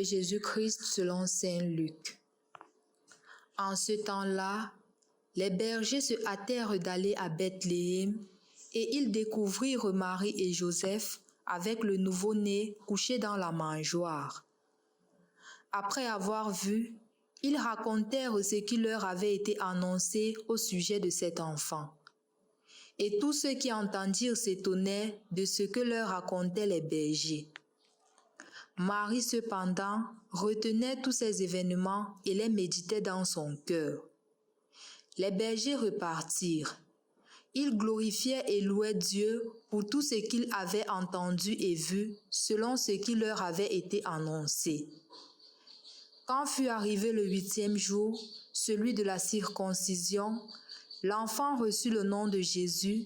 de Jésus-Christ selon saint Luc. En ce temps-là, les bergers se hâtèrent d'aller à Bethléem et ils découvrirent Marie et Joseph avec le nouveau-né couché dans la mangeoire. Après avoir vu, ils racontèrent ce qui leur avait été annoncé au sujet de cet enfant. Et tous ceux qui entendirent s'étonnèrent de ce que leur racontaient les bergers. Marie, cependant, retenait tous ces événements et les méditait dans son cœur. Les bergers repartirent. Ils glorifiaient et louaient Dieu pour tout ce qu'ils avaient entendu et vu, selon ce qui leur avait été annoncé. Quand fut arrivé le 8e jour, celui de la circoncision, l'enfant reçut le nom de Jésus,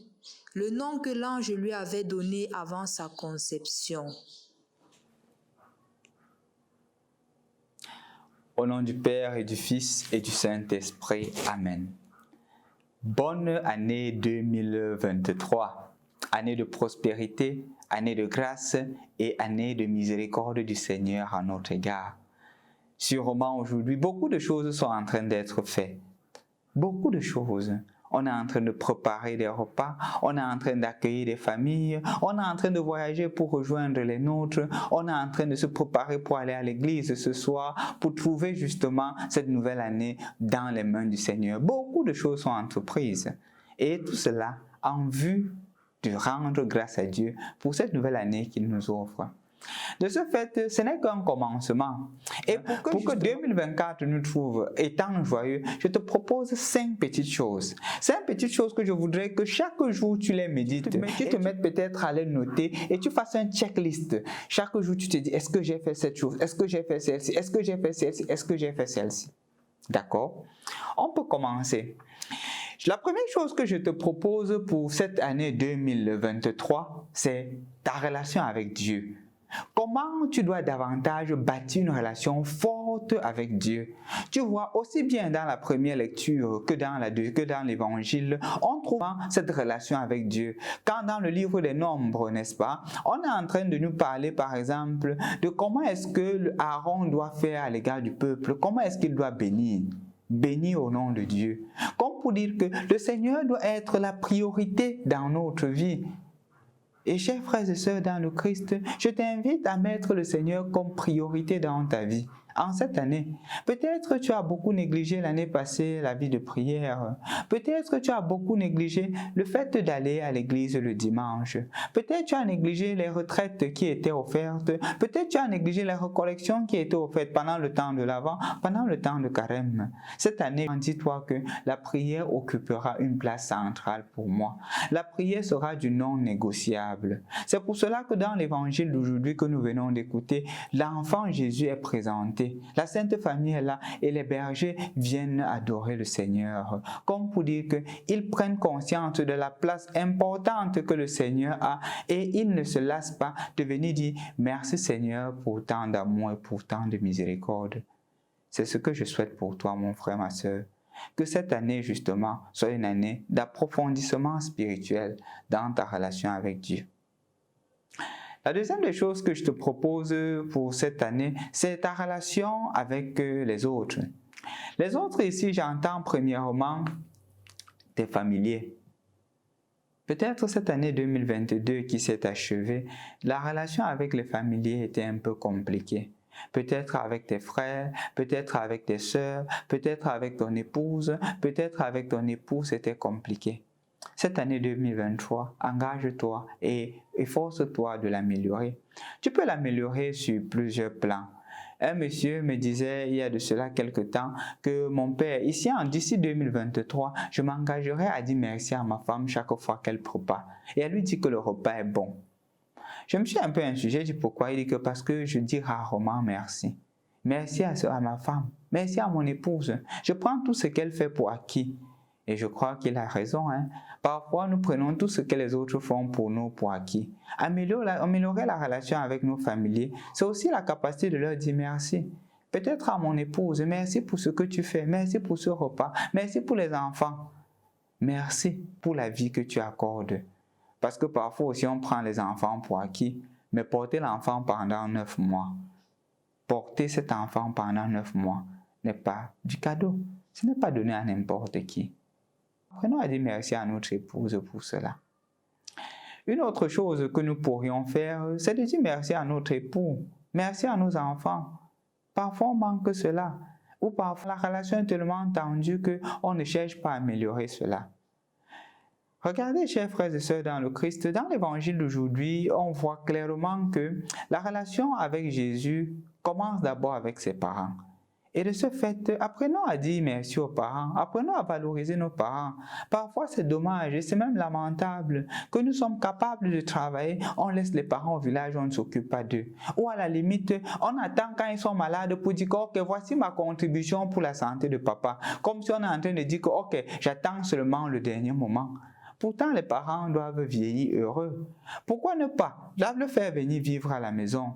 le nom que l'ange lui avait donné avant sa conception. Au nom du Père et du Fils et du Saint-Esprit. Amen. Bonne année 2023, année de prospérité, année de grâce et année de miséricorde du Seigneur à notre égard. Sûrement aujourd'hui, beaucoup de choses sont en train d'être faites. Beaucoup de choses. On est en train de préparer des repas, on est en train d'accueillir des familles, on est en train de voyager pour rejoindre les nôtres, on est en train de se préparer pour aller à l'église ce soir, pour trouver justement cette nouvelle année dans les mains du Seigneur. Beaucoup de choses sont entreprises et tout cela en vue de rendre grâce à Dieu pour cette nouvelle année qu'il nous offre. De ce fait, ce n'est qu'un commencement. Et pour que 2024 nous trouve étant joyeux, je te propose 5 petites choses. 5 petites choses que je voudrais que chaque jour tu les médites. Tu te mettes peut-être à les noter et tu fasses un checklist. Chaque jour tu te dis, est-ce que j'ai fait cette chose? Est-ce que j'ai fait celle-ci? Est-ce que j'ai fait celle-ci? Est-ce que j'ai fait celle-ci? D'accord? On peut commencer. La première chose que je te propose pour cette année 2023, c'est ta relation avec Dieu. Comment tu dois davantage bâtir une relation forte avec Dieu? Tu vois, aussi bien dans la première lecture que dans l'évangile, on trouve cette relation avec Dieu. Quand dans le livre des Nombres, n'est-ce pas, on est en train de nous parler par exemple de comment est-ce que Aaron doit faire à l'égard du peuple, comment est-ce qu'il doit bénir. Béni au nom de Dieu. Comme pour dire que le Seigneur doit être la priorité dans notre vie. Et chers frères et sœurs dans le Christ, je t'invite à mettre le Seigneur comme priorité dans ta vie. En cette année, peut-être tu as beaucoup négligé l'année passée la vie de prière. Peut-être tu as beaucoup négligé le fait d'aller à l'église le dimanche. Peut-être tu as négligé les retraites qui étaient offertes. Peut-être tu as négligé les recollections qui étaient offertes pendant le temps de l'Avent, pendant le temps de Carême. Cette année, dis-toi que la prière occupera une place centrale pour moi. La prière sera du non négociable. C'est pour cela que dans l'évangile d'aujourd'hui que nous venons d'écouter, l'enfant Jésus est présenté. La Sainte Famille est là et les bergers viennent adorer le Seigneur. Comme pour dire qu'ils prennent conscience de la place importante que le Seigneur a et ils ne se lassent pas de venir dire merci Seigneur pour tant d'amour et pour tant de miséricorde. C'est ce que je souhaite pour toi mon frère, ma sœur. Que cette année justement soit une année d'approfondissement spirituel dans ta relation avec Dieu. La deuxième des choses que je te propose pour cette année, c'est ta relation avec les autres. Les autres ici, j'entends premièrement tes familiers. Peut-être cette année 2022 qui s'est achevée, la relation avec les familiers était un peu compliquée. Peut-être avec tes frères, peut-être avec tes sœurs, peut-être avec ton épouse, peut-être avec ton époux, c'était compliqué. Cette année 2023, engage-toi et efforce-toi de l'améliorer. Tu peux l'améliorer sur plusieurs plans. Un monsieur me disait il y a de cela quelque temps que mon père, d'ici 2023, je m'engagerai à dire merci à ma femme chaque fois qu'elle prépare. Et elle lui dit que le repas est bon. Je me suis un peu insurgé, j'ai dit pourquoi? Il dit que parce que je dis rarement merci. Merci à ma femme, merci à mon épouse. Je prends tout ce qu'elle fait pour acquis. Et je crois qu'il a raison. Parfois, nous prenons tout ce que les autres font pour nous pour acquis. Améliorer la relation avec nos familiers, c'est aussi la capacité de leur dire merci. Peut-être à mon épouse, merci pour ce que tu fais, merci pour ce repas, merci pour les enfants. Merci pour la vie que tu accordes. Parce que parfois aussi, on prend les enfants pour acquis, mais porter l'enfant pendant 9 mois, porter cet enfant pendant 9 mois n'est pas du cadeau. Ce n'est pas donné à n'importe qui. Apprenons à dire merci à notre épouse pour cela. Une autre chose que nous pourrions faire, c'est de dire merci à notre époux, merci à nos enfants. Parfois, on manque cela. Ou parfois, la relation est tellement tendue qu'on ne cherche pas à améliorer cela. Regardez, chers frères et sœurs dans le Christ, dans l'évangile d'aujourd'hui, on voit clairement que la relation avec Jésus commence d'abord avec ses parents. Et de ce fait, apprenons à dire merci aux parents, apprenons à valoriser nos parents. Parfois, c'est dommage et c'est même lamentable que nous sommes capables de travailler, on laisse les parents au village, on ne s'occupe pas d'eux. Ou à la limite, on attend quand ils sont malades pour dire que ok, voici ma contribution pour la santé de papa. Comme si on est en train de dire que ok, j'attends seulement le dernier moment. Pourtant, les parents doivent vieillir heureux. Pourquoi ne pas le faire venir vivre à la maison?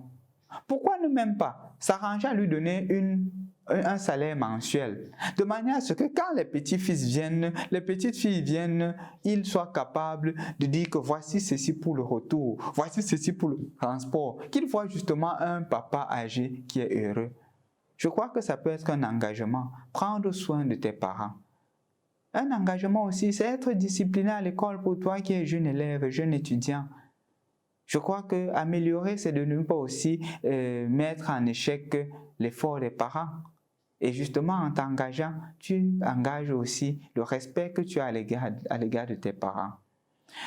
Pourquoi ne même pas s'arranger à lui donner un salaire mensuel, de manière à ce que quand les petits-fils viennent, les petites-filles viennent, ils soient capables de dire que voici ceci pour le retour, voici ceci pour le transport, qu'ils voient justement un papa âgé qui est heureux. Je crois que ça peut être un engagement, prendre soin de tes parents. Un engagement aussi, c'est être discipliné à l'école pour toi qui es jeune élève, jeune étudiant. Je crois que améliorer, c'est de ne pas aussi mettre en échec l'effort des parents. Et justement, en t'engageant, tu engages aussi le respect que tu as à l'égard de tes parents.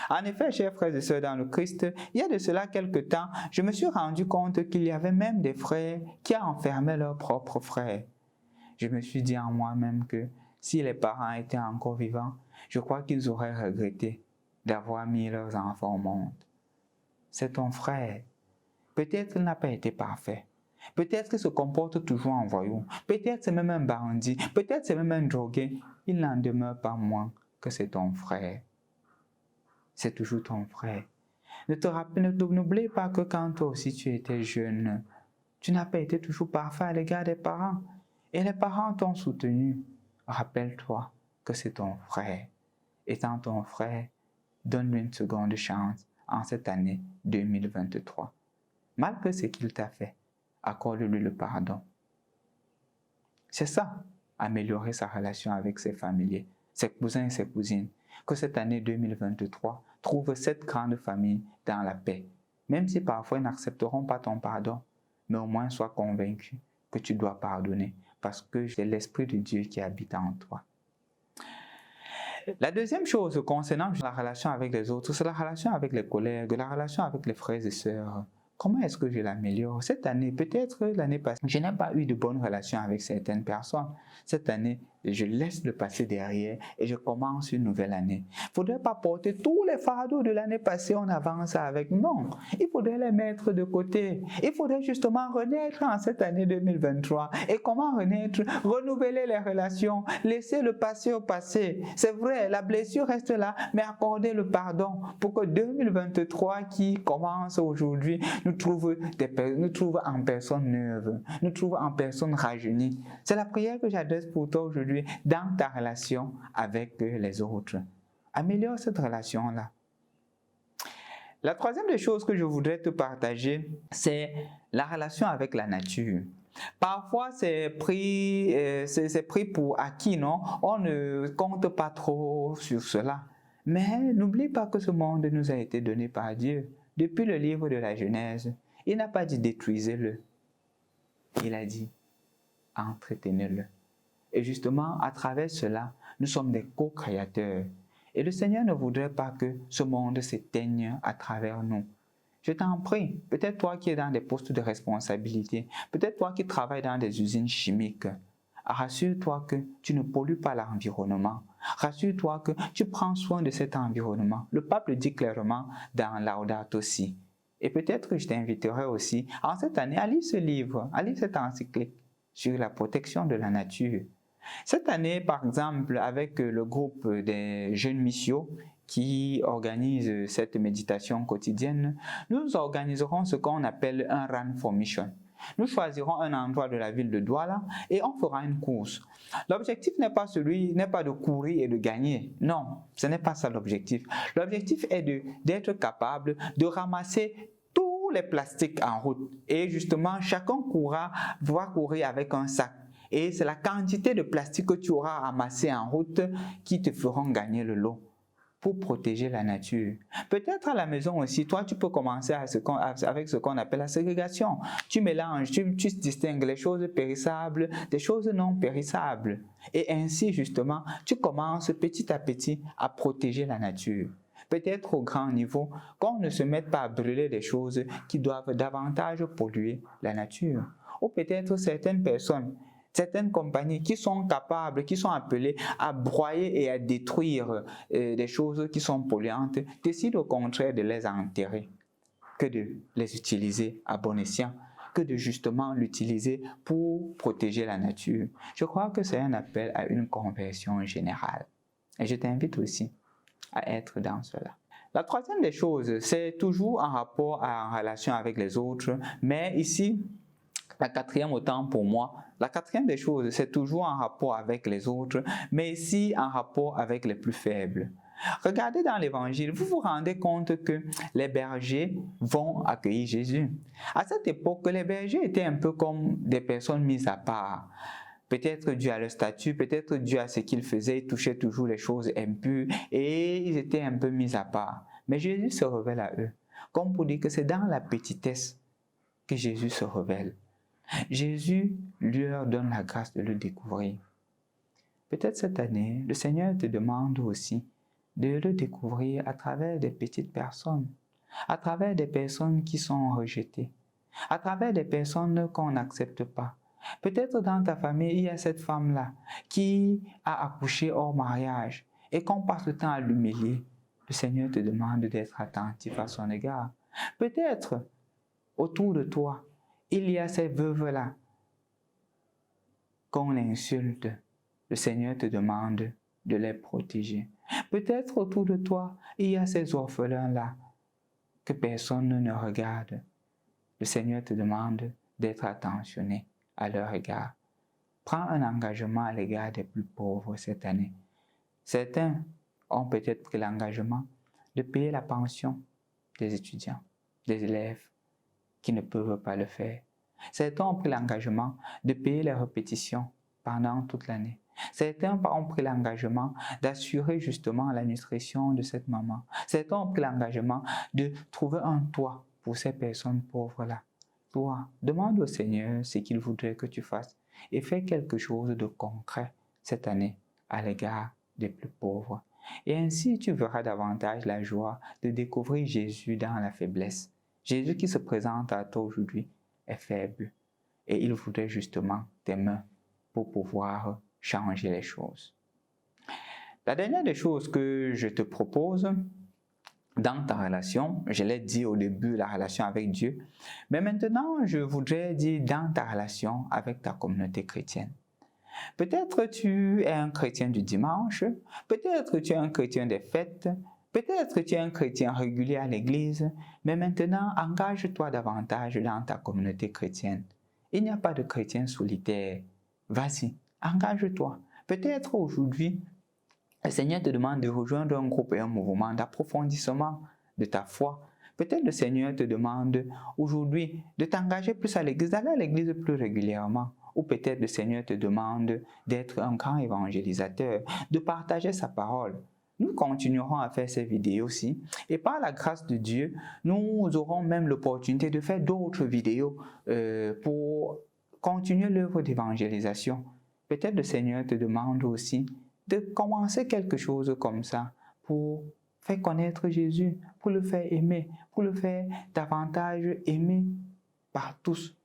En effet, chers frères et sœurs dans le Christ, il y a de cela quelque temps, je me suis rendu compte qu'il y avait même des frères qui enfermaient leurs propres frères. Je me suis dit en moi-même que si les parents étaient encore vivants, je crois qu'ils auraient regretté d'avoir mis leurs enfants au monde. C'est ton frère. Peut-être qu'il n'a pas été parfait. Peut-être qu'il se comporte toujours en voyou. Peut-être c'est même un bandit. Peut-être c'est même un drogué. Il n'en demeure pas moins que c'est ton frère. C'est toujours ton frère. N'oublie pas que quand toi aussi tu étais jeune, tu n'as pas été toujours parfait à l'égard des parents. Et les parents t'ont soutenu. Rappelle-toi que c'est ton frère. Étant ton frère, donne-lui une seconde chance en cette année 2023. Malgré ce qu'il t'a fait, accorde-lui le pardon. C'est ça, améliorer sa relation avec ses familiers, ses cousins et ses cousines. Que cette année 2023 trouve cette grande famille dans la paix. Même si parfois ils n'accepteront pas ton pardon, mais au moins sois convaincu que tu dois pardonner parce que c'est l'Esprit de Dieu qui habite en toi. La deuxième chose concernant la relation avec les autres, c'est la relation avec les collègues, la relation avec les frères et sœurs. Comment est-ce que je l'améliore? Cette année, peut-être l'année passée, je n'ai pas eu de bonnes relations avec certaines personnes. Cette année, je laisse le passé derrière et je commence une nouvelle année. Il ne faudrait pas porter tous les fardeaux de l'année passée, on avance avec. Non, il faudrait les mettre de côté. Il faudrait justement renaître en cette année 2023. Et comment renaître? Renouveler les relations, laisser le passé au passé. C'est vrai, la blessure reste là, mais accorder le pardon pour que 2023 qui commence aujourd'hui nous trouve en personne neuve, nous trouve en personne rajeunie. C'est la prière que j'adresse pour toi aujourd'hui dans ta relation avec les autres. Améliore cette relation-là. La troisième des choses que je voudrais te partager, c'est la relation avec la nature. Parfois, c'est pris pour acquis, non? On ne compte pas trop sur cela. Mais n'oublie pas que ce monde nous a été donné par Dieu. Depuis le livre de la Genèse, il n'a pas dit détruisez-le. Il a dit entretenez-le. Et justement, à travers cela, nous sommes des co-créateurs. Et le Seigneur ne voudrait pas que ce monde s'éteigne à travers nous. Je t'en prie, peut-être toi qui es dans des postes de responsabilité, peut-être toi qui travailles dans des usines chimiques, rassure-toi que tu ne pollues pas l'environnement. Rassure-toi que tu prends soin de cet environnement. Le pape le dit clairement dans Laudato Si. Et peut-être que je t'inviterai aussi, en cette année, à lire ce livre, à lire cette encyclique sur la protection de la nature. Cette année, par exemple, avec le groupe des jeunes missions qui organise cette méditation quotidienne, nous organiserons ce qu'on appelle un Run for Mission. Nous choisirons un endroit de la ville de Douala et on fera une course. L'objectif n'est pas de courir et de gagner. Non, ce n'est pas ça l'objectif. L'objectif est d'être capable de ramasser tous les plastiques en route. Et justement, chacun va courir avec un sac. Et c'est la quantité de plastique que tu auras amassé en route qui te feront gagner le lot pour protéger la nature. Peut-être à la maison aussi, toi, tu peux commencer avec ce qu'on appelle la ségrégation. Tu mélanges, tu distingues les choses périssables des choses non périssables. Et ainsi, justement, tu commences petit à petit à protéger la nature. Peut-être au grand niveau, qu'on ne se mette pas à brûler des choses qui doivent davantage polluer la nature. Ou peut-être certaines personnes, certaines compagnies qui sont capables, qui sont appelées à broyer et à détruire des choses qui sont polluantes, décident au contraire de les enterrer que de les utiliser à bon escient, que de justement l'utiliser pour protéger la nature. Je crois que c'est un appel à une conversion générale. Et je t'invite aussi à être dans cela. La troisième des choses, c'est toujours en rapport, en relation avec les autres, mais ici, la quatrième autant pour moi, la quatrième des choses, c'est toujours en rapport avec les autres, mais ici en rapport avec les plus faibles. Regardez dans l'évangile, vous vous rendez compte que les bergers vont accueillir Jésus. À cette époque, les bergers étaient un peu comme des personnes mises à part. Peut-être dû à leur statut, peut-être dû à ce qu'ils faisaient, ils touchaient toujours les choses impures et ils étaient un peu mis à part. Mais Jésus se révèle à eux, comme pour dire que c'est dans la petitesse que Jésus se révèle. Jésus leur donne la grâce de le découvrir. Peut-être cette année, le Seigneur te demande aussi de le découvrir à travers des petites personnes, à travers des personnes qui sont rejetées, à travers des personnes qu'on n'accepte pas. Peut-être dans ta famille, il y a cette femme-là qui a accouché hors mariage et qu'on passe le temps à l'humilier. Le Seigneur te demande d'être attentif à son égard. Peut-être autour de toi, il y a ces veuves-là qu'on insulte. Le Seigneur te demande de les protéger. Peut-être autour de toi, il y a ces orphelins-là que personne ne regarde. Le Seigneur te demande d'être attentionné à leur égard. Prends un engagement à l'égard des plus pauvres cette année. Certains ont peut-être pris l'engagement de payer la pension des étudiants, des élèves qui ne peuvent pas le faire. Certains ont pris l'engagement de payer les répétitions pendant toute l'année. Certains ont pris l'engagement d'assurer justement la nutrition de cette maman. Certains ont pris l'engagement de trouver un toit pour ces personnes pauvres-là. Toi, demande au Seigneur ce qu'il voudrait que tu fasses et fais quelque chose de concret cette année à l'égard des plus pauvres. Et ainsi, tu verras davantage la joie de découvrir Jésus dans la faiblesse. Jésus qui se présente à toi aujourd'hui est faible et il voudrait justement tes mains pour pouvoir changer les choses. La dernière des choses que je te propose dans ta relation, je l'ai dit au début, la relation avec Dieu, mais maintenant je voudrais dire dans ta relation avec ta communauté chrétienne. Peut-être tu es un chrétien du dimanche, peut-être tu es un chrétien des fêtes, peut-être tu es un chrétien régulier à l'église, mais maintenant engage-toi davantage dans ta communauté chrétienne. Il n'y a pas de chrétien solitaire. Vas-y, engage-toi. Peut-être aujourd'hui, le Seigneur te demande de rejoindre un groupe et un mouvement d'approfondissement de ta foi. Peut-être le Seigneur te demande aujourd'hui de t'engager plus à l'église, d'aller à l'église plus régulièrement. Ou peut-être le Seigneur te demande d'être un grand évangélisateur, de partager sa parole. Nous continuerons à faire ces vidéos-ci et par la grâce de Dieu, nous aurons même l'opportunité de faire d'autres vidéos pour continuer l'œuvre d'évangélisation. Peut-être le Seigneur te demande aussi de commencer quelque chose comme ça pour faire connaître Jésus, pour le faire aimer, pour le faire davantage aimer par tous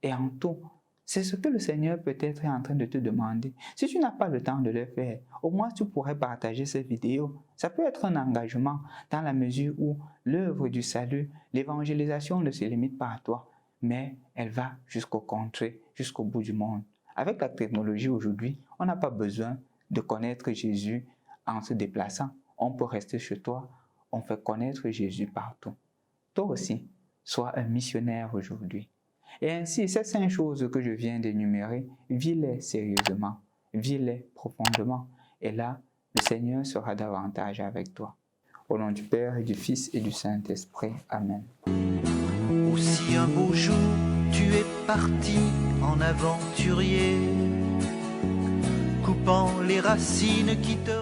et en tout. C'est ce que le Seigneur peut-être est en train de te demander. Si tu n'as pas le temps de le faire, au moins tu pourrais partager ces vidéos. Ça peut être un engagement dans la mesure où l'œuvre du salut, l'évangélisation ne se limite pas à toi, mais elle va jusqu'au contrée, jusqu'au bout du monde. Avec la technologie aujourd'hui, on n'a pas besoin de connaître Jésus en se déplaçant. On peut rester chez toi, on fait connaître Jésus partout. Toi aussi, sois un missionnaire aujourd'hui. Et ainsi, ces 5 choses que je viens d'énumérer, vis-les sérieusement, vis-les profondément. Et là, le Seigneur sera davantage avec toi. Au nom du Père et du Fils et du Saint-Esprit. Amen. Aussi un beau jour, tu es parti en aventurier, coupant les racines qui te